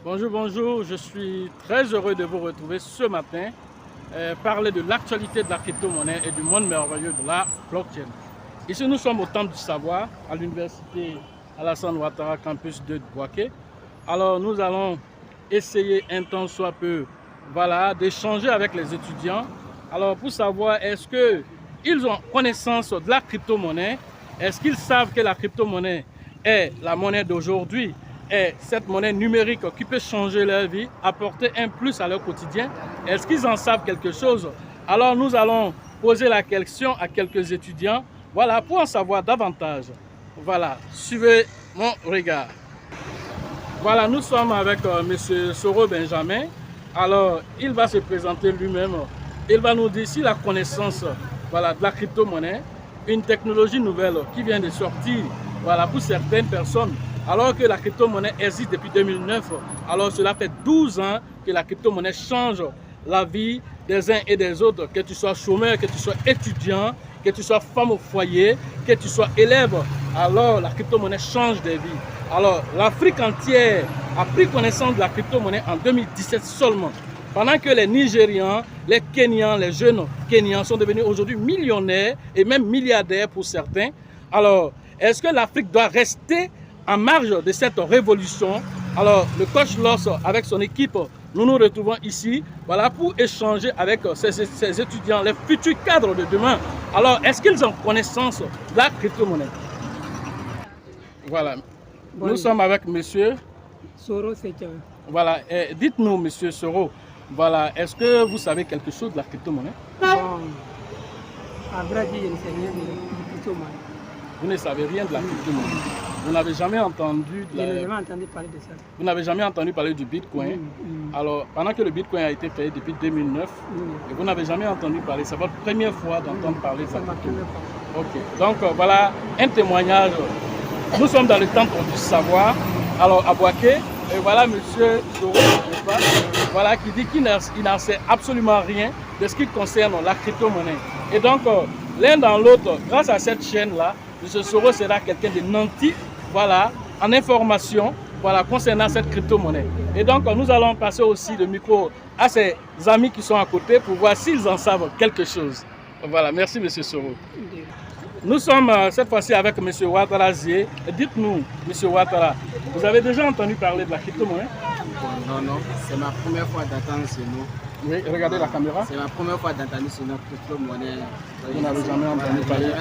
Bonjour, bonjour, je suis très heureux de vous retrouver ce matin, parler de l'actualité de la crypto-monnaie et du monde merveilleux de la blockchain. Ici, nous sommes au Temple du Savoir, à l'université Alassane Ouattara, campus de Bouaké. Alors, nous allons essayer un temps soit peu, voilà, d'échanger avec les étudiants. Alors, pour savoir, est-ce qu'ils ont connaissance de la crypto-monnaie? Est-ce qu'ils savent que la crypto-monnaie est la monnaie d'aujourd'hui? Est cette monnaie numérique qui peut changer leur vie, apporter un plus à leur quotidien? Est-ce qu'ils en savent quelque chose? Alors nous allons poser la question à quelques étudiants, voilà, pour en savoir davantage. Voilà, suivez mon regard. Voilà, nous sommes avec M. Soro Benjamin. Alors, il va se présenter lui-même. Il va nous dire s'il a connaissance, voilà, de la crypto-monnaie, une technologie nouvelle qui vient de sortir, voilà, pour certaines personnes. Alors que la crypto-monnaie existe depuis 2009, alors cela fait 12 ans que la crypto-monnaie change la vie des uns et des autres, que tu sois chômeur, que tu sois étudiant, que tu sois femme au foyer, que tu sois élève, alors la crypto-monnaie change des vies. Alors l'Afrique entière a pris connaissance de la crypto-monnaie en 2017 seulement, pendant que les Nigérians, les Kenyans, les jeunes Kenyans sont devenus aujourd'hui millionnaires et même milliardaires pour certains. Alors, est-ce que l'Afrique doit rester en marge de cette révolution? Alors, le coach Loss, avec son équipe, nous nous retrouvons ici, voilà, pour échanger avec ces étudiants, les futurs cadres de demain. Alors, est-ce qu'ils ont connaissance de la crypto-monnaie? Voilà. Bon, nous sommes avec monsieur Soro Secha. Voilà. Dites-nous, monsieur Soro, voilà, est-ce que vous savez quelque chose de la crypto-monnaie? Bon, à vrai dire, je ne sais rien de la crypto-monnaie. Vous ne savez rien de la crypto-monnaie. Vous n'avez jamais entendu Je n'ai jamais entendu parler de ça. Vous n'avez jamais entendu parler du Bitcoin. Alors, pendant que le Bitcoin a été créé depuis 2009, et vous n'avez jamais entendu parler, c'est votre première fois d'entendre parler de ça. C'est ma première fois. Ok. Donc, voilà un témoignage. Nous sommes dans le temple du savoir, alors à Bouaké, et voilà monsieur Soro, n'est-ce pas? Voilà, qui dit qu'il n'en sait absolument rien de ce qui concerne la crypto-monnaie. Et donc, l'un dans l'autre, grâce à cette chaîne-là, M. Soro sera quelqu'un de nanti, voilà, en information, voilà, concernant cette crypto-monnaie. Et donc, nous allons passer aussi le micro à ses amis qui sont à côté pour voir s'ils en savent quelque chose. Voilà, merci M. Soro. Nous sommes cette fois-ci avec M. Ouattara Zié. Dites-nous, M. Ouattara, vous avez déjà entendu parler de la crypto-monnaie? Non, non, c'est ma première fois d'entendre ce mot. Oui, regardez la caméra. C'est ma première fois d'entendre ce nom, crypto-monnaie. Vous n'avez jamais entendu parler.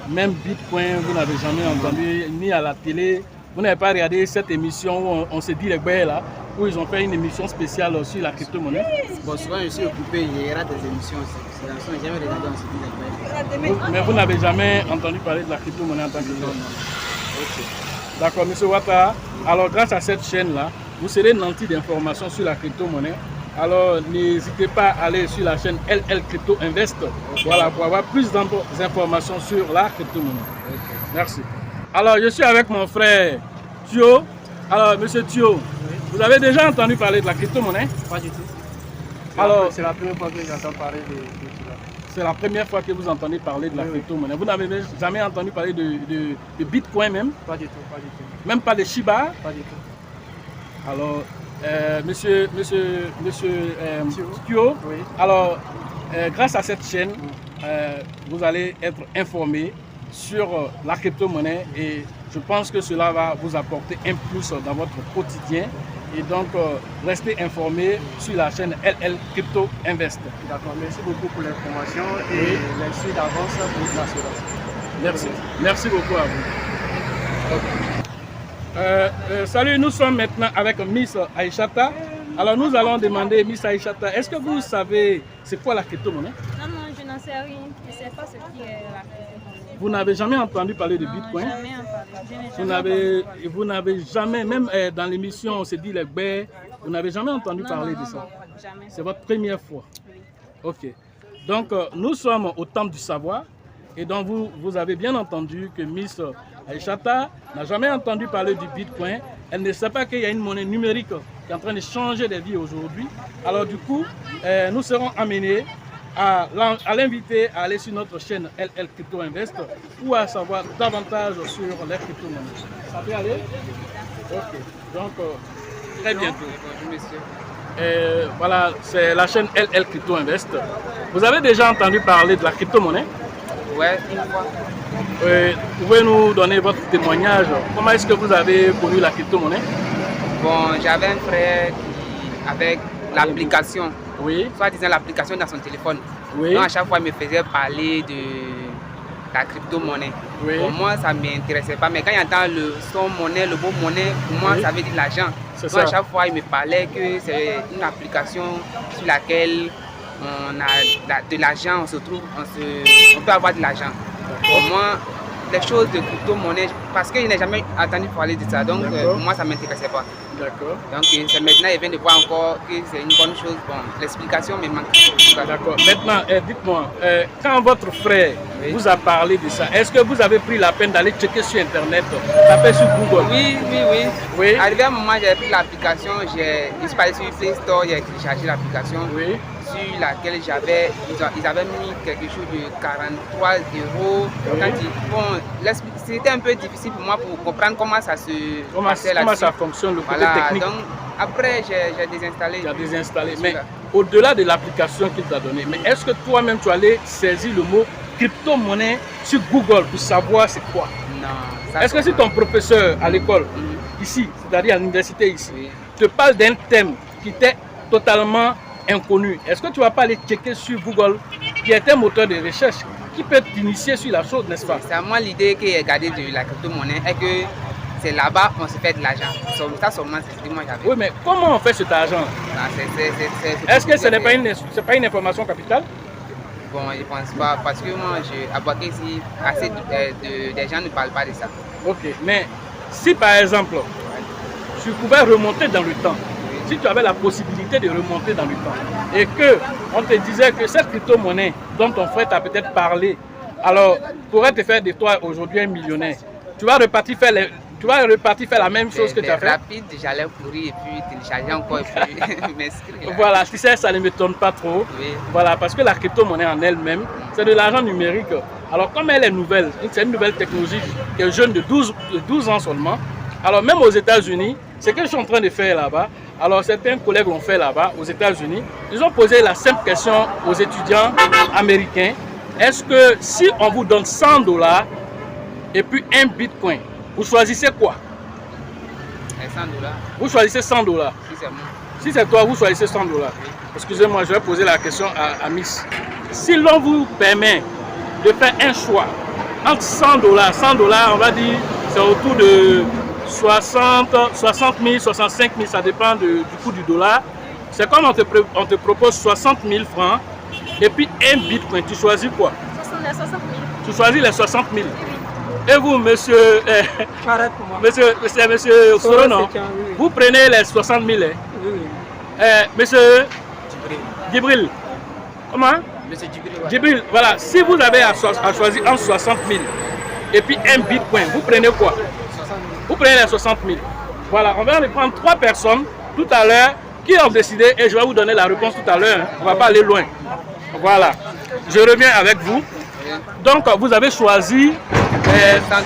Même Bitcoin, vous n'avez jamais entendu, ni à la télé. Vous n'avez pas regardé cette émission où on s'est dit les gars là, où ils ont fait une émission spéciale sur la crypto-monnaie? Bon, souvent je suis occupé, il y aura des émissions. C'est dans ce que j'ai jamais regardé, on s'est dit les gars. Mais vous n'avez jamais entendu parler de la crypto-monnaie en tant que tel? Non, non. Ok. D'accord, M. Ouattara. Alors, grâce à cette chaîne-là, vous serez nanti d'informations sur la crypto-monnaie. Alors, n'hésitez pas à aller sur la chaîne LL Crypto Invest, voilà, pour avoir plus d'informations sur la crypto-monnaie. Merci. Alors, je suis avec mon frère Thio. Alors, monsieur Thio, vous avez déjà entendu parler de la crypto-monnaie? Pas du tout. Alors, c'est la première fois que j'entends parler de cela. C'est la première fois que vous entendez parler de la crypto-monnaie. Vous n'avez jamais entendu parler de Bitcoin même? Pas du tout, pas du tout. Même pas de Shiba? Pas du tout. Alors, monsieur Thio, Oui. alors, grâce à cette chaîne, vous allez être informé sur la crypto-monnaie et je pense que cela va vous apporter un plus dans votre quotidien. Et donc, restez informés sur la chaîne LL Crypto Invest. D'accord, merci beaucoup pour l'information et merci d'avance pour l'assurance. Merci. Merci beaucoup à vous. Okay. Salut, nous sommes maintenant avec Miss Aïchata. Alors, nous allons demander, Miss Aïchata, est-ce que vous savez c'est quoi la crypto-monnaie? Non, non, je n'en sais rien. Je ne sais pas ce qui est la crypto-monnaie. Vous n'avez jamais entendu parler de Non, Bitcoin? jamais entendu. Vous n'avez jamais, même dans l'émission, on s'est dit les baies, vous n'avez jamais entendu parler de ça? Non, jamais. C'est votre première fois? Oui. Ok. Donc, nous sommes au Temple du Savoir. Et donc, vous avez bien entendu que Miss Aïchata n'a jamais entendu parler du Bitcoin. Elle ne sait pas qu'il y a une monnaie numérique qui est en train de changer les vies aujourd'hui. Alors, du coup, nous serons amenés à l'inviter à aller sur notre chaîne LL Crypto Invest ou à savoir davantage sur les crypto-monnaies. Ça peut aller? Ok. Donc, très bientôt. Bonjour monsieur. Voilà, c'est la chaîne LL Crypto Invest. Vous avez déjà entendu parler de la crypto-monnaie? Ouais, une fois. Pouvez nous donner votre témoignage? Comment est-ce que vous avez connu la crypto-monnaie? Bon, j'avais un frère qui, avec l'application, Oui. soit disant l'application dans son téléphone. Oui. Donc à chaque fois, il me faisait parler de la crypto-monnaie. Oui. Pour moi, ça ne m'intéressait pas. Mais quand j'entends le son monnaie, le mot monnaie, pour moi, Oui. ça veut dire l'argent. C'est Donc à ça. chaque fois, il me parlait que c'est une application sur laquelle on a de l'argent, on se trouve, on peut avoir de l'argent. Pour moi, les choses de crypto-monnaie, parce que je n'ai jamais entendu parler de ça, donc pour moi, ça ne m'intéressait pas. D'accord. Donc c'est maintenant, il vient de voir encore que c'est une bonne chose. Bon, l'explication me manque. D'accord. Maintenant, dites-moi, quand votre frère Oui. vous a parlé de ça, est-ce que vous avez pris la peine d'aller checker sur Internet, taper sur Google? Oui. Oui. Arrivé à un moment, j'ai pris l'application, je suis allé sur Play Store, j'ai téléchargé l'application Oui. sur laquelle ils avaient mis quelque chose de 43 €. Oui. C'était un peu difficile pour moi pour comprendre comment ça se passait Comment là-dessus. ça fonctionne, le côté Voilà, technique? donc après j'ai désinstallé. Tu as désinstallé. Je suis Mais là. au-delà de l'application qu'il t'a donnée, mais est-ce que toi-même tu allais saisir le mot crypto-monnaie sur Google pour savoir c'est quoi? Non. ça, Est-ce que si ton professeur à l'école, Mhm. ici, c'est-à-dire à l'université ici, Oui. te parle d'un thème qui t'est totalement inconnu, est-ce que tu vas pas aller checker sur Google, qui est un moteur de recherche, qui peut t'initier sur la chose, n'est-ce pas? C'est à moi l'idée que j'ai gardée de la crypto-monnaie est que c'est là-bas on se fait de l'argent. Ça seulement, c'est ce que moi j'avais. Oui, mais comment on fait cet argent? Non, Est-ce que ce n'est pas une information capitale? Bon, je pense pas, parce que moi, à Boaké ici, assez des gens ne parlent pas de ça. Ok, mais si par exemple, tu pouvais remonter dans le temps, si tu avais la possibilité de remonter dans le temps, et que on te disait que cette crypto-monnaie dont ton frère t'a peut-être parlé, alors pourrait te faire de toi aujourd'hui un millionnaire, tu vas repartir faire la même chose que tu as fait? Rapide, j'allais courir et puis télécharger encore et puis m'inscrire. Voilà, tu sais, ça ne m'étonne pas trop. Oui. Voilà, parce que la crypto-monnaie en elle-même, c'est de l'argent numérique. Alors, comme elle est nouvelle, c'est une nouvelle technologie qui est jeune de 12 ans seulement. Alors, même aux États-Unis, ce que je suis en train de faire là-bas, alors certains collègues l'ont fait là-bas, aux États-Unis, ils ont posé la simple question aux étudiants américains, est-ce que si on vous donne 100 $ et puis un bitcoin, vous choisissez quoi? Et 100 $. Vous choisissez 100 $. Si c'est moi. Si c'est toi, vous choisissez 100 $. Excusez-moi, je vais poser la question à Miss. Si l'on vous permet de faire un choix entre 100 $, on va dire, c'est autour de 60 000, 65 000, ça dépend du coût du dollar. C'est comme on te propose 60 000 francs et puis un bitcoin. Tu choisis quoi? 60 000. Tu choisis les 60 000. Et vous, monsieur, Arrête pour moi. monsieur Soro, non? c'est oui. Vous prenez les 60 000. Hein? Oui. Monsieur Djibril. Comment? Monsieur Djibril, ouais. Djibril, voilà. Si vous avez à choisir entre 60 000 et puis un bitcoin, vous prenez quoi? 60 000. Vous prenez les 60 000. Voilà, on va prendre 3 personnes tout à l'heure qui ont décidé et je vais vous donner la réponse tout à l'heure. Hein. On ne va pas aller loin. Voilà. Je reviens avec vous. Donc, vous avez choisi 100 $.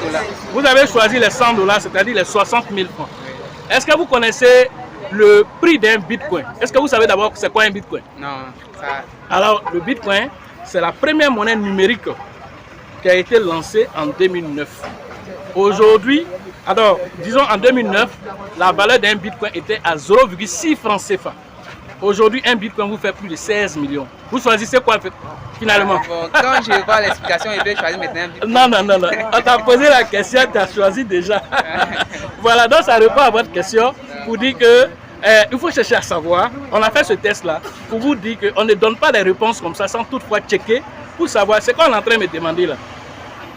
vous avez choisi les 100 $, c'est-à-dire les 60 000 francs. Est-ce que vous connaissez le prix d'un bitcoin? Est-ce que vous savez d'abord c'est quoi un bitcoin? Non, ça. Alors, le bitcoin, c'est la première monnaie numérique qui a été lancée en 2009. Aujourd'hui, alors, disons en 2009, la valeur d'un bitcoin était à 0,6 francs CFA. Aujourd'hui, un bitcoin vous fait plus de 16 millions. Vous choisissez quoi finalement? Bon, quand je vois l'explication, je vais choisir maintenant un bitcoin. Non. On t'a posé la question, tu as choisi déjà. Voilà, donc ça répond à votre question pour dire que il faut chercher à savoir. On a fait ce test-là pour vous dire qu'on ne donne pas des réponses comme ça sans toutefois checker pour savoir ce qu'on est en train de me demander là.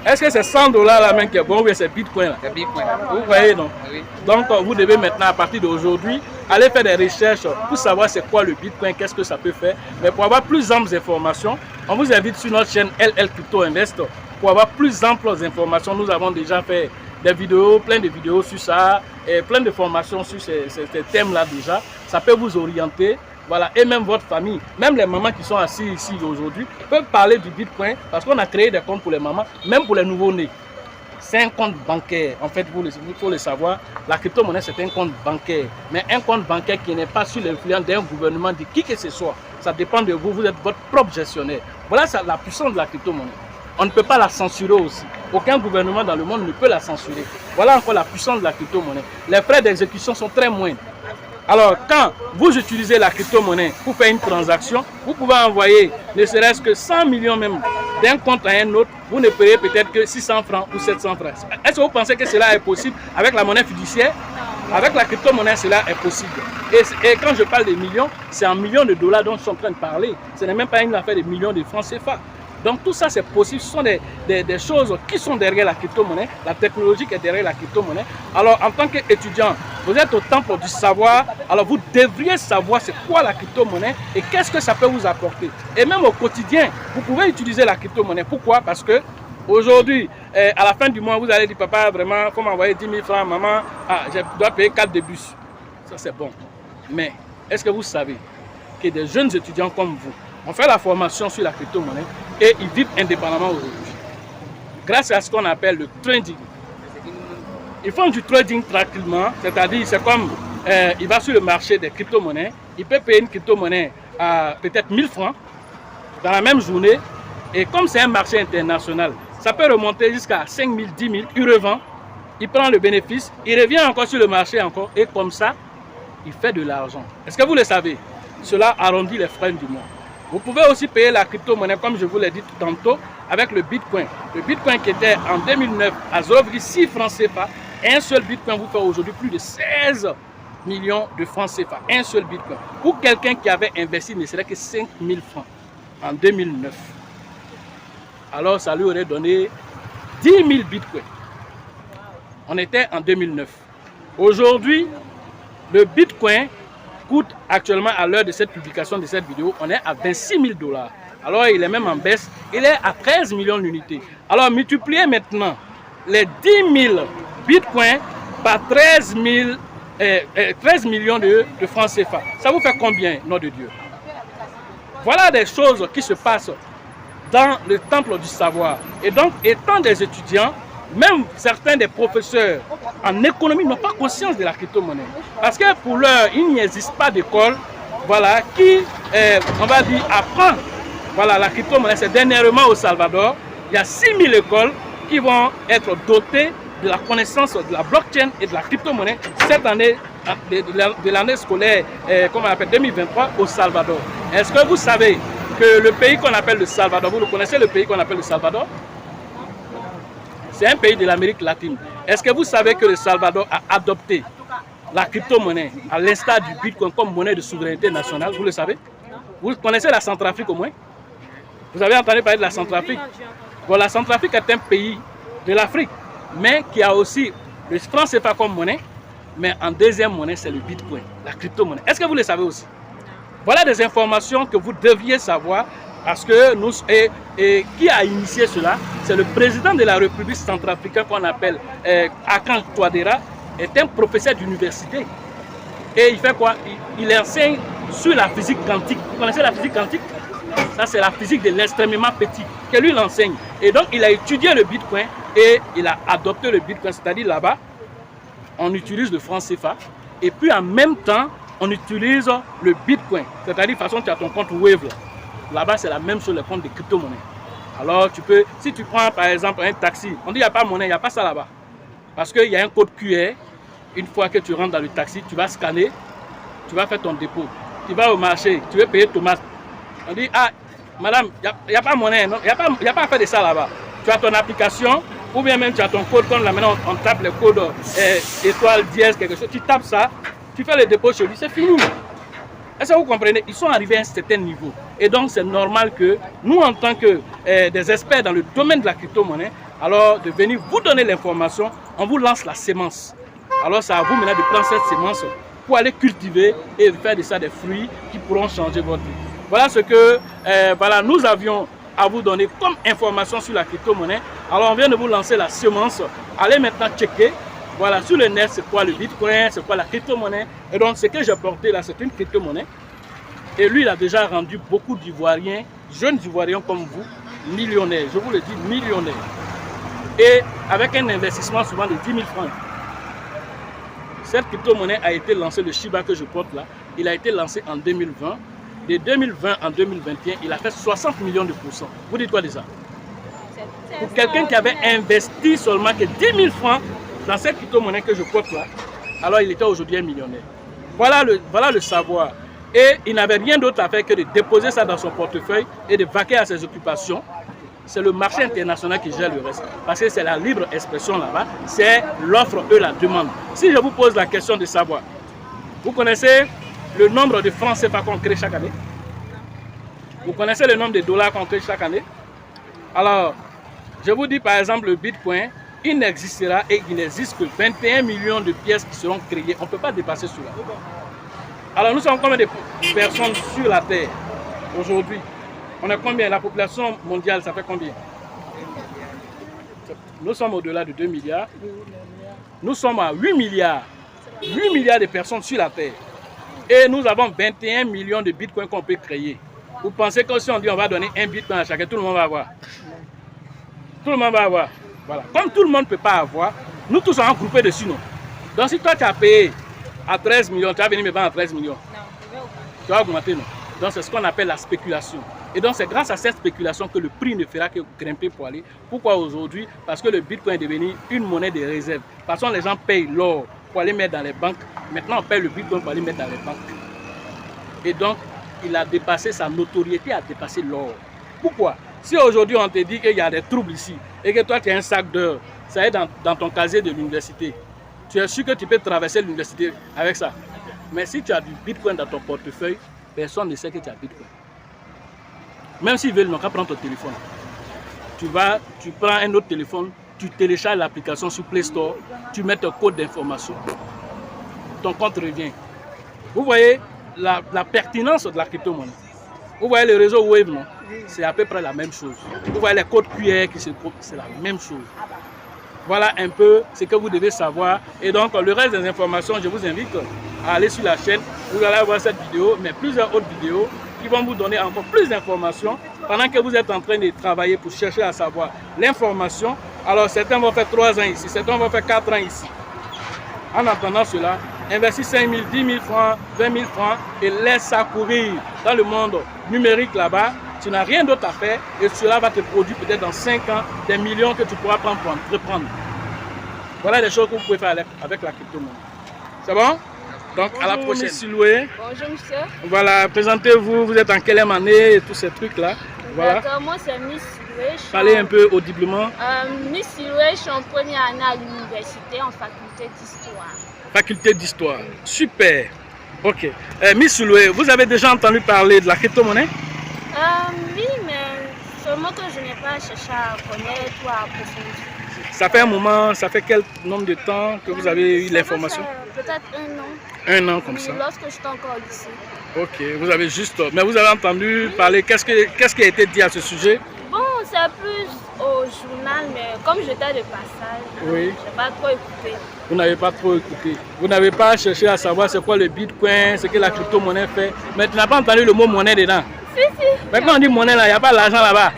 Est-ce que c'est 100 $ là même qui est bon ou bien c'est bitcoin là? C'est bitcoin. Vous voyez, non? Oui. Donc, vous devez maintenant, à partir d'aujourd'hui, aller faire des recherches pour savoir c'est quoi le bitcoin, qu'est-ce que ça peut faire. Mais pour avoir plus amples informations, on vous invite sur notre chaîne LL Crypto Invest. Pour avoir plus amples informations, nous avons déjà fait des vidéos, plein de vidéos sur ça, et plein de formations sur ces thèmes-là déjà. Ça peut vous orienter. Voilà, et même votre famille, même les mamans qui sont assises ici aujourd'hui, peuvent parler du bitcoin parce qu'on a créé des comptes pour les mamans, même pour les nouveaux-nés. c'est un compte bancaire. En fait, il faut le savoir, la crypto-monnaie, c'est un compte bancaire. Mais un compte bancaire qui n'est pas sous l'influence d'un gouvernement, de qui que ce soit. Ça dépend de vous, vous êtes votre propre gestionnaire. Voilà la puissance de la crypto-monnaie. On ne peut pas la censurer aussi. Aucun gouvernement dans le monde ne peut la censurer. Voilà encore la puissance de la crypto-monnaie. Les frais d'exécution sont très moindres. Alors, quand vous utilisez la crypto-monnaie pour faire une transaction, vous pouvez envoyer ne serait-ce que 100 millions même d'un compte à un autre, vous ne payez peut-être que 600 francs ou 700 francs. Est-ce que vous pensez que cela est possible avec la monnaie fiduciaire? Avec la crypto-monnaie, cela est possible. Et quand je parle de millions, c'est en millions de dollars dont je suis en train de parler. Ce n'est même pas une affaire de millions de francs CFA. Donc tout ça c'est possible, ce sont des choses qui sont derrière la crypto-monnaie, la technologie qui est derrière la crypto-monnaie. Alors en tant qu'étudiant, vous êtes au temple du savoir, alors vous devriez savoir c'est quoi la crypto-monnaie et qu'est-ce que ça peut vous apporter. Et même au quotidien, vous pouvez utiliser la crypto-monnaie. Pourquoi? Parce que aujourd'hui, à la fin du mois, vous allez dire papa, vraiment, il faut m'envoyer 10 000 francs, maman, je dois payer 4 de bus. Ça c'est bon. Mais est-ce que vous savez que des jeunes étudiants comme vous, on fait la formation sur la crypto-monnaie et ils vivent indépendamment aujourd'hui. Grâce à ce qu'on appelle le trading. Ils font du trading tranquillement, c'est-à-dire c'est comme il va sur le marché des crypto-monnaies, il peut payer une crypto-monnaie à peut-être 1000 francs dans la même journée. Et comme c'est un marché international, ça peut remonter jusqu'à 5 000, 10 000, il revend, il prend le bénéfice, il revient encore sur le marché encore et comme ça, il fait de l'argent. Est-ce que vous le savez? Cela arrondit les frais du mois. Vous pouvez aussi payer la crypto-monnaie, comme je vous l'ai dit tantôt, avec le Bitcoin. Le Bitcoin qui était en 2009 à 0,6 francs CFA, un seul Bitcoin vous fait aujourd'hui plus de 16 millions de francs CFA. Un seul Bitcoin. Pour quelqu'un qui avait investi ne serait que 5 000 francs en 2009. Alors ça lui aurait donné 10 000 Bitcoins. On était en 2009. Aujourd'hui, le Bitcoin coûte actuellement, à l'heure de cette publication de cette vidéo, on est à 26 000 $. Alors il est même en baisse, il est à 13 millions d'unités. Alors multipliez maintenant les 10 000 bitcoins par 13 millions de francs CFA. Ça vous fait combien, nom de Dieu? Voilà des choses qui se passent dans le temple du savoir. Et donc, étant des étudiants, même certains des professeurs en économie n'ont pas conscience de la crypto-monnaie. Parce que pour l'heure, il n'existe pas d'école voilà, qui, on va dire, apprend voilà, la crypto-monnaie. C'est dernièrement au Salvador, il y a 6 000 écoles qui vont être dotées de la connaissance de la blockchain et de la crypto-monnaie cette année, de l'année scolaire, comme on appelle 2023, au Salvador. Est-ce que vous savez que le pays qu'on appelle le Salvador, vous le connaissez le pays qu'on appelle le Salvador? C'est un pays de l'Amérique latine. Est-ce que vous savez que le Salvador a adopté la crypto-monnaie à l'instar du Bitcoin comme monnaie de souveraineté nationale? Vous le savez? Vous connaissez la Centrafrique au moins? Vous avez entendu parler de la Centrafrique? Bon, la Centrafrique est un pays de l'Afrique, mais qui a aussi le franc CFA comme monnaie, mais en deuxième monnaie, c'est le Bitcoin, la crypto-monnaie. Est-ce que vous le savez aussi? Voilà des informations que vous deviez savoir. Parce que nous, et qui a initié cela? C'est le président de la République centrafricaine qu'on appelle Akan Touadéra, est un professeur d'université. Et il fait quoi? Il enseigne sur la physique quantique. Vous connaissez la physique quantique? Ça, c'est la physique de l'extrêmement petit que lui l'enseigne. Et donc, il a étudié le Bitcoin et il a adopté le Bitcoin. C'est-à-dire là-bas, on utilise le franc CFA et puis en même temps, on utilise le Bitcoin. C'est-à-dire, de toute façon, tu as ton compte Wave. Là-bas, c'est la même chose, les comptes de crypto-monnaie. Alors, tu peux, si tu prends par exemple un taxi, on dit il n'y a pas de monnaie, il n'y a pas ça là-bas. Parce qu'il y a un code QR. Une fois que tu rentres dans le taxi, tu vas scanner, tu vas faire ton dépôt. Tu vas au marché, tu veux payer tomates. On dit, ah, madame, il n'y a pas de monnaie, il n'y a pas à faire de ça là-bas. Tu as ton application, ou bien même tu as ton code, comme là maintenant on tape le code étoile, dièse, quelque chose. Tu tapes ça, tu fais le dépôt chez lui, c'est fini. Est-ce que vous comprenez? Ils sont arrivés à un certain niveau. Et donc, c'est normal que nous, en tant que des experts dans le domaine de la crypto-monnaie, alors de venir vous donner l'information, on vous lance la sémence. Alors, c'est à vous maintenant de prendre cette sémence pour aller cultiver et faire de ça des fruits qui pourront changer votre vie. Voilà ce que voilà, nous avions à vous donner comme information sur la crypto-monnaie. Alors, on vient de vous lancer la sémence. Allez maintenant checker. Voilà, sur le net, c'est quoi le Bitcoin, c'est quoi la crypto-monnaie. Et donc, ce que j'ai porté là, c'est une crypto-monnaie. Et lui, il a déjà rendu beaucoup d'Ivoiriens, jeunes Ivoiriens comme vous, millionnaires. Je vous le dis, millionnaires. et avec un investissement souvent de 10 000 francs. Cette crypto-monnaie a été lancée, le Shiba que je porte là, il a été lancé en 2020. De 2020 en 2021, il a fait 60 millions de pourcents. Vous dites quoi de ça? Pour quelqu'un qui avait investi seulement que 10 000 francs dans cette crypto-monnaie que je porte là, alors il était aujourd'hui un millionnaire. Voilà le savoir. Et il n'avait rien d'autre à faire que de déposer ça dans son portefeuille et de vaquer à ses occupations. C'est le marché international qui gère le reste. Parce que c'est la libre expression là-bas. C'est l'offre et la demande. Si je vous pose la question de savoir, vous connaissez le nombre de francs CFA qu'on crée chaque année? Vous connaissez le nombre de dollars qu'on crée chaque année? Alors, je vous dis par exemple le Bitcoin, il n'existera et il n'existe que 21 millions de pièces qui seront créées. On ne peut pas dépasser cela. Alors nous sommes combien de personnes sur la Terre aujourd'hui? On est combien? La population mondiale, ça fait combien? Nous sommes au-delà de 2 milliards. Nous sommes à 8 milliards. 8 milliards de personnes sur la Terre. Et nous avons 21 millions de bitcoins qu'on peut créer. Vous pensez que si on dit on va donner un bitcoin à chacun, tout le monde va avoir? Tout le monde va avoir. Voilà. Comme tout le monde ne peut pas avoir, nous tous sommes groupés dessus. Non? Donc si toi tu as payé à 13 millions, tu vas venir me vendre à 13 millions. Tu vas augmenter, non? Donc c'est ce qu'on appelle la spéculation. Et donc c'est grâce à cette spéculation que le prix ne fera que grimper pour aller. Pourquoi aujourd'hui? Parce que le bitcoin est devenu une monnaie de réserve. Parce que les gens payent l'or pour aller mettre dans les banques. Maintenant on paye le bitcoin pour aller mettre dans les banques. Et donc il a dépassé, sa notoriété a dépassé l'or. Pourquoi? Si aujourd'hui on te dit qu'il y a des troubles ici et que toi tu as un sac d'or, ça est dans ton casier de l'université, tu es sûr que tu peux traverser l'université avec ça. Mais si tu as du bitcoin dans ton portefeuille, personne ne sait que tu as bitcoin. Même s'ils veulent, ils n'ont qu'à prendre ton téléphone. Tu prends un autre téléphone, tu télécharges l'application sur Play Store, tu mets ton code d'information, ton compte revient. Vous voyez la pertinence de la crypto-monnaie. Vous voyez le réseau Wave, non? C'est à peu près la même chose. Vous voyez les codes QR qui se trouvent, c'est la même chose. Voilà un peu ce que vous devez savoir. Et donc, le reste des informations, je vous invite à aller sur la chaîne. Vous allez voir cette vidéo, mais plusieurs autres vidéos qui vont vous donner encore plus d'informations pendant que vous êtes en train de travailler pour chercher à savoir l'information. Alors, certains vont faire 3 ans ici, certains vont faire 4 ans ici. En attendant cela, investis 5 000, 10 000 francs, 20 000 francs et laisse ça courir dans le monde numérique là-bas. Tu n'as rien d'autre à faire et cela va te produire peut-être dans 5 ans des millions que tu pourras prendre pour entreprendre. Voilà les choses que vous pouvez faire avec la crypto-monnaie. C'est bon? Donc bonjour, à la prochaine. Miss Loué. Bonjour, monsieur. Voilà, présentez-vous, vous êtes en quelle année et tous ces trucs-là. Voilà. D'accord, moi c'est Miss Loué. Parlez un peu audiblement. Miss Loué, je suis en première année à l'université en faculté d'histoire. Faculté d'histoire, super. Ok. Miss Loué, vous avez déjà entendu parler de la crypto-monnaie? Oui, mais seulement que je n'ai pas cherché à connaître ou à approfondir. Ça fait un moment, ça fait quel nombre de temps que vous avez eu l'information? Peut-être 1 an. 1 an comme ça? Lorsque j'étais encore au lycée. Ok, vous avez juste... Mais vous avez entendu parler, qu'est-ce qui a été dit à ce sujet? Bon, c'est plus au journal, mais comme j'étais de passage, oui. Je n'ai pas trop écouté. Vous n'avez pas trop écouté. Vous n'avez pas cherché à savoir c'est quoi le bitcoin, ce que la crypto-monnaie fait. Mais tu n'as pas entendu le mot monnaie dedans? Si, si. Maintenant on dit monnaie là, il n'y a pas l'argent là-bas.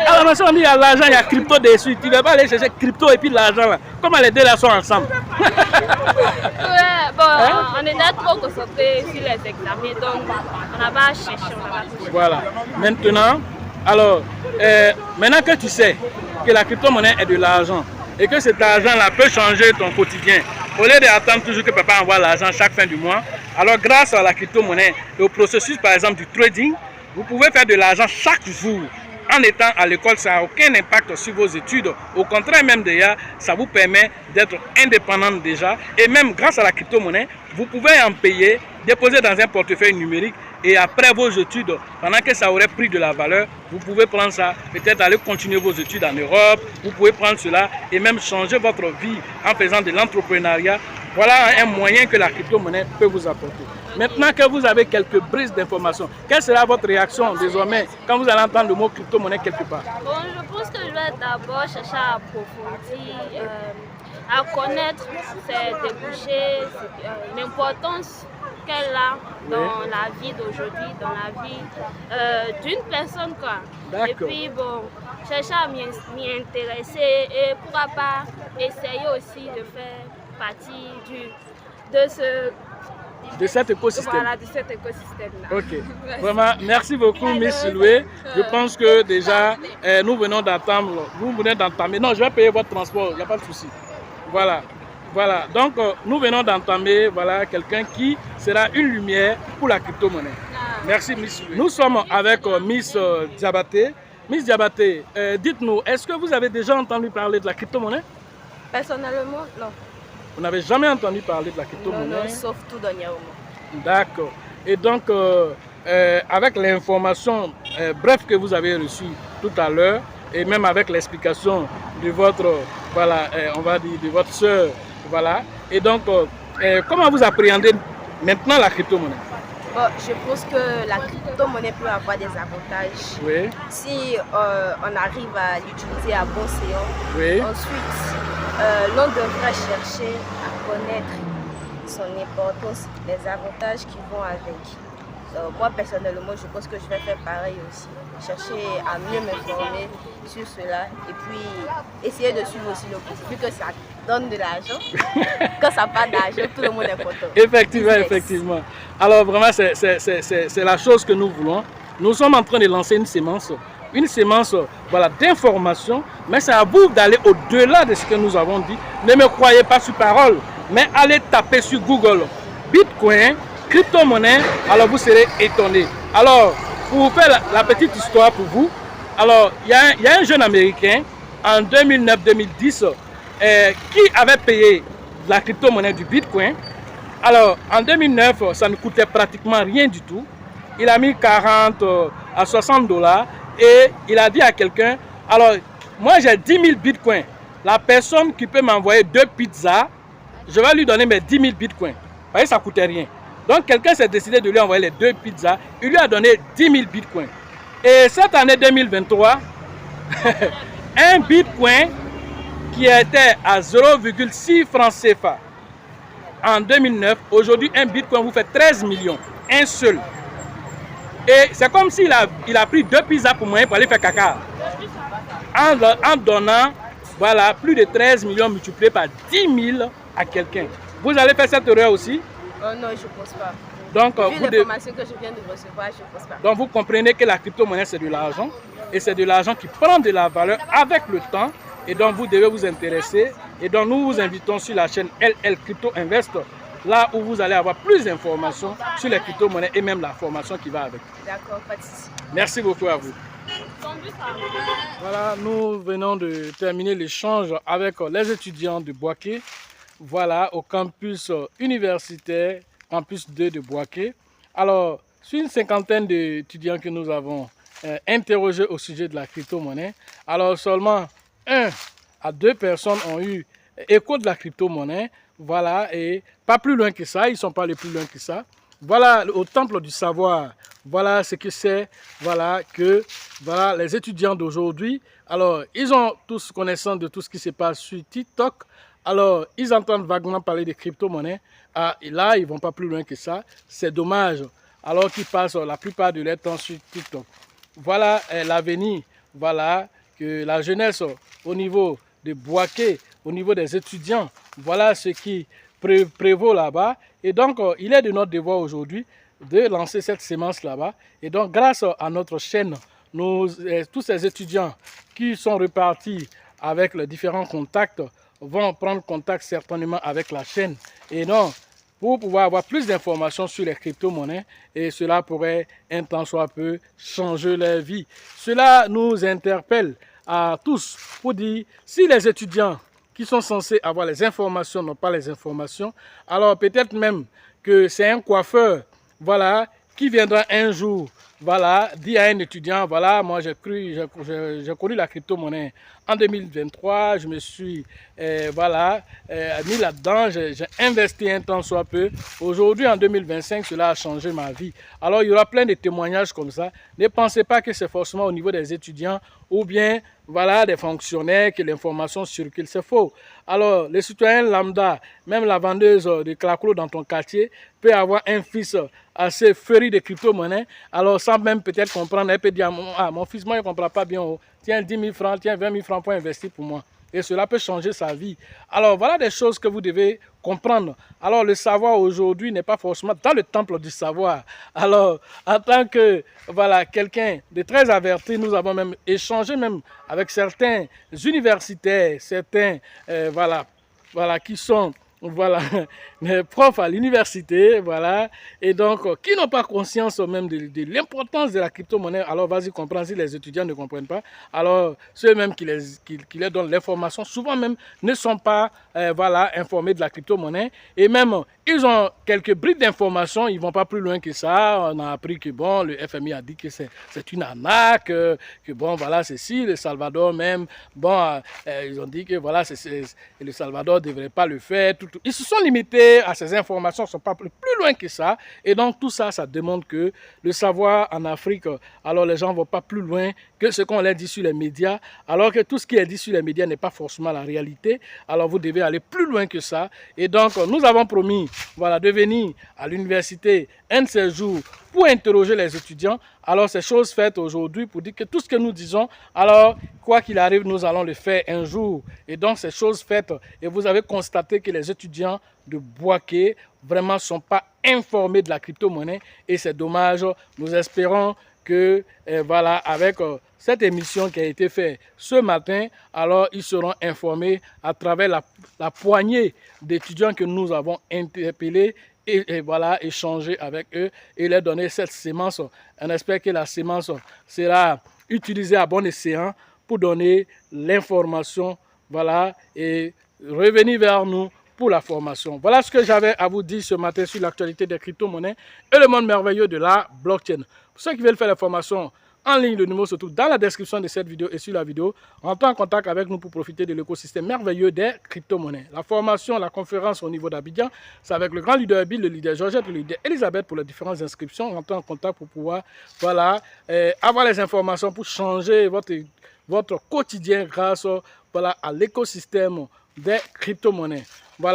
Alors si on dit il y a l'argent, il y a crypto dessus. Tu ne vas pas aller chercher crypto et puis l'argent là. Comment les deux là sont ensemble? Ouais, bon, hein? On était trop concentrés sur les examens, donc on n'a pas cherché, on n'a pas cherché. Voilà. Maintenant, alors, maintenant que tu sais que la crypto-monnaie est de l'argent et que cet argent-là peut changer ton quotidien, au lieu d'attendre toujours que papa envoie l'argent chaque fin du mois, alors grâce à la crypto-monnaie et au processus par exemple du trading, vous pouvez faire de l'argent chaque jour. En étant à l'école, ça n'a aucun impact sur vos études. Au contraire même déjà, ça vous permet d'être indépendant déjà. Et même grâce à la crypto-monnaie, vous pouvez en payer, déposer dans un portefeuille numérique. Et après vos études, pendant que ça aurait pris de la valeur, vous pouvez prendre ça, peut-être aller continuer vos études en Europe. Vous pouvez prendre cela et même changer votre vie en faisant de l'entrepreneuriat. Voilà un moyen que la crypto-monnaie peut vous apporter. Maintenant que vous avez quelques brises d'informations, quelle sera votre réaction désormais quand vous allez entendre le mot crypto-monnaie quelque part? Bon, je pense que je vais d'abord chercher à approfondir, à connaître ses débouchés, l'importance qu'elle a dans la vie d'aujourd'hui, dans la vie d'une personne, quoi. Et puis bon, chercher à m'y intéresser et pourquoi pas essayer aussi de faire partie de cet écosystème. Voilà, de cet écosystème-là. Ok. Vraiment, merci beaucoup, Miss Loué. Je pense que déjà, nous venons d'entamer. Non, je vais payer votre transport, il n'y a pas de souci. Voilà. Voilà. Donc, nous venons d'entamer quelqu'un qui sera une lumière pour la crypto-monnaie. Merci, Miss Loué. Nous sommes avec Miss Diabaté. Miss Diabaté, dites-nous, est-ce que vous avez déjà entendu parler de la crypto-monnaie? Personnellement, non. Vous n'avez jamais entendu parler de la crypto-monnaie? Non, sauf tout dernièrement. D'accord. Et donc, avec l'information bref que vous avez reçue tout à l'heure, et même avec l'explication de votre, on va dire, de votre sœur, voilà. Et donc, comment vous appréhendez maintenant la crypto-monnaie? Bon, je pense que la crypto-monnaie peut avoir des avantages. Oui. Si on arrive à l'utiliser à bon séant. Oui. Ensuite, l'on devra chercher à connaître son importance, les avantages qui vont avec. Moi, personnellement, je pense que je vais faire pareil aussi. Chercher à mieux m'informer sur cela et puis essayer de suivre aussi le cours, vu que ça donne de l'argent. Quand ça part d'argent, tout le monde est content. Effectivement, effectivement. Alors, vraiment, c'est la chose que nous voulons. Nous sommes en train de lancer une sémence d'information, mais c'est à vous d'aller au-delà de ce que nous avons dit. Ne me croyez pas sur parole, mais allez taper sur Google Bitcoin, crypto-monnaie, alors vous serez étonnés. Alors, pour vous faire la petite histoire pour vous, alors il y a un jeune Américain en 2009-2010 qui avait payé la crypto-monnaie du Bitcoin. Alors, en 2009, ça ne coûtait pratiquement rien du tout. Il a mis 40 à 60 $. Et il a dit à quelqu'un, alors moi j'ai 10 000 bitcoins, la personne qui peut m'envoyer 2 pizzas, je vais lui donner mes 10 000 bitcoins. Vous voyez, ça ne coûtait rien. Donc quelqu'un s'est décidé de lui envoyer les 2 pizzas, il lui a donné 10 000 bitcoins. Et cette année 2023, un bitcoin qui était à 0,6 francs CFA en 2009, aujourd'hui un bitcoin vous fait 13 millions, un seul. Et c'est comme s'il a pris 2 pizzas pour moi pour aller faire caca. En donnant plus de 13 millions multipliés par 10 000 à quelqu'un. Vous allez faire cette erreur aussi? Non, je ne pense pas. Donc, vu l'information que je viens de recevoir, je ne pense pas. Donc vous comprenez que la crypto-monnaie c'est de l'argent. Et c'est de l'argent qui prend de la valeur avec le temps. Et donc vous devez vous intéresser. Et donc nous vous invitons sur la chaîne LL Crypto Invest, là où vous allez avoir plus d'informations sur les crypto-monnaies et même la formation qui va avec. D'accord, pas de souci. Merci beaucoup à vous. Voilà, nous venons de terminer l'échange avec les étudiants de Boaké. Voilà, au campus universitaire, campus 2 de Boaké. Alors, sur une cinquantaine d'étudiants que nous avons interrogés au sujet de la crypto-monnaie, alors seulement 1 à 2 personnes ont eu écho de la crypto-monnaie. Voilà, et pas plus loin que ça, ils ne sont pas allés plus loin que ça. Voilà, au temple du savoir, voilà ce que c'est, voilà que les étudiants d'aujourd'hui, alors ils ont tous connaissance de tout ce qui se passe sur TikTok. Alors, ils entendent vaguement parler de crypto-monnaie. Et là, ils ne vont pas plus loin que ça. C'est dommage, alors qu'ils passent la plupart de leur temps sur TikTok. Voilà l'avenir, voilà que la jeunesse au niveau de Boaké, au niveau des étudiants, voilà ce qui prévaut là-bas. Et donc, il est de notre devoir aujourd'hui de lancer cette sémence là-bas. Et donc, grâce à notre chaîne, tous ces étudiants qui sont repartis avec les différents contacts vont prendre contact certainement avec la chaîne. Et non, pour pouvoir avoir plus d'informations sur les crypto-monnaies, et cela pourrait un temps soit peu changer leur vie. Cela nous interpelle à tous pour dire, si les étudiants qui sont censés avoir les informations n'ont pas les informations, alors peut-être même que c'est un coiffeur, voilà, qui viendra un jour voilà, dit à un étudiant, voilà, moi j'ai connu la crypto-monnaie en 2023, je me suis mis là-dedans, j'ai investi un temps soit peu. Aujourd'hui, en 2025, cela a changé ma vie. Alors, il y aura plein de témoignages comme ça. Ne pensez pas que c'est forcément au niveau des étudiants ou bien voilà, des fonctionnaires que l'information circule. C'est faux. Alors, les citoyens lambda, même la vendeuse de claclo dans ton quartier, peut avoir un fils assez féru de crypto-monnaie. Alors, sans même peut-être comprendre, elle peut dire, ah, mon fils, moi, il ne comprend pas bien. Oh. Tiens 10 000 francs, tiens 20 000 francs pour investir pour moi. Et cela peut changer sa vie. Alors, voilà des choses que vous devez comprendre. Alors, le savoir aujourd'hui n'est pas forcément dans le temple du savoir. Alors, en tant que voilà, quelqu'un de très averti, nous avons même échangé même avec certains universitaires, certains qui sont les profs à l'université, voilà, et donc qui n'ont pas conscience même de l'importance de la crypto-monnaie. Alors vas-y comprendre si les étudiants ne comprennent pas. Alors ceux-mêmes qui les donnent l'information, souvent même ne sont pas informés de la crypto-monnaie, et même ils ont quelques brides d'informations, ils ne vont pas plus loin que ça. On a appris que bon, le FMI a dit que c'est une arnaque, que bon, voilà, ceci, le Salvador même, bon, ils ont dit que voilà, le Salvador ne devrait pas le faire. Ils se sont limités à ces informations, ils ne sont pas plus loin que ça. Et donc tout ça, ça demande que le savoir en Afrique, alors les gens ne vont pas plus loin que ce qu'on leur dit sur les médias, alors que tout ce qui est dit sur les médias n'est pas forcément la réalité. Alors vous devez aller plus loin que ça. Et donc nous avons promis de venir à l'université un de ces jours pour interroger les étudiants. Alors c'est chose faite aujourd'hui pour dire que tout ce que nous disons, alors quoi qu'il arrive, nous allons le faire un jour. Et donc c'est chose faite. Et vous avez constaté que les étudiants de Bouaké vraiment ne sont pas informés de la crypto-monnaie. Et c'est dommage. Nous espérons que avec cette émission qui a été faite ce matin, alors ils seront informés à travers la poignée d'étudiants que nous avons interpellés et échanger avec eux et leur donner cette sémence. On espère que la sémence sera utilisée à bon escient pour donner l'information, et revenir vers nous pour la formation. Voilà ce que j'avais à vous dire ce matin sur l'actualité des crypto-monnaies et le monde merveilleux de la blockchain. Pour ceux qui veulent faire la formation en ligne, le numéro se trouve dans la description de cette vidéo et sur la vidéo. Rentrez en contact avec nous pour profiter de l'écosystème merveilleux des crypto-monnaies. La formation, la conférence au niveau d'Abidjan, c'est avec le grand leader Bill, le leader Georgette, le leader Elisabeth pour les différentes inscriptions. Rentrez en contact pour pouvoir avoir les informations pour changer votre quotidien grâce à l'écosystème des crypto-monnaies.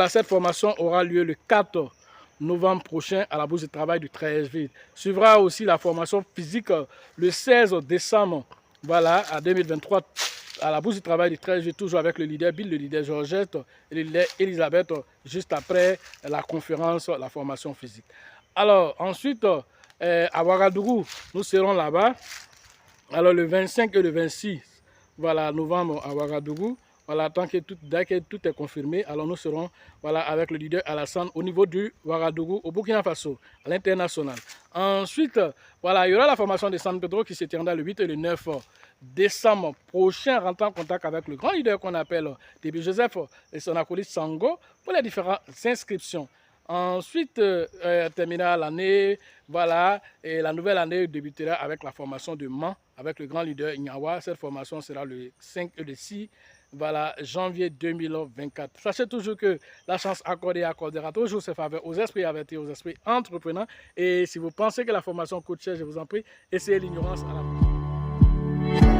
Cette formation aura lieu le 4 novembre prochain à la Bourse du Travail du 13 ville. Suivra aussi la formation physique le 16 décembre à 2023 à la Bourse du Travail du 13 ville, toujours avec le leader Bill, le leader Georgette et le leader Elisabeth, juste après la conférence, la formation physique. Alors ensuite, à Ouagadougou, nous serons là-bas. Alors le 25 et le 26 novembre à Ouagadougou. Dès que tout est confirmé, alors nous serons avec le leader Alassane au niveau du Ouagadougou, au Burkina Faso, à l'international. Ensuite, il y aura la formation de San Pedro qui se tiendra le 8 et le 9 décembre prochain. Rentrez en contact avec le grand leader qu'on appelle Déby Joseph et son acolyte Sango pour les différentes inscriptions. Ensuite, terminera l'année, et la nouvelle année débutera avec la formation de Mans, avec le grand leader Ignawa. Cette formation sera le 5 et le 6 janvier 2024. Sachez toujours que la chance accordée accordera toujours ses faveurs aux esprits avertis, aux esprits entrepreneurs. Et si vous pensez que la formation coûte cher, je vous en prie, essayez l'ignorance à la fin.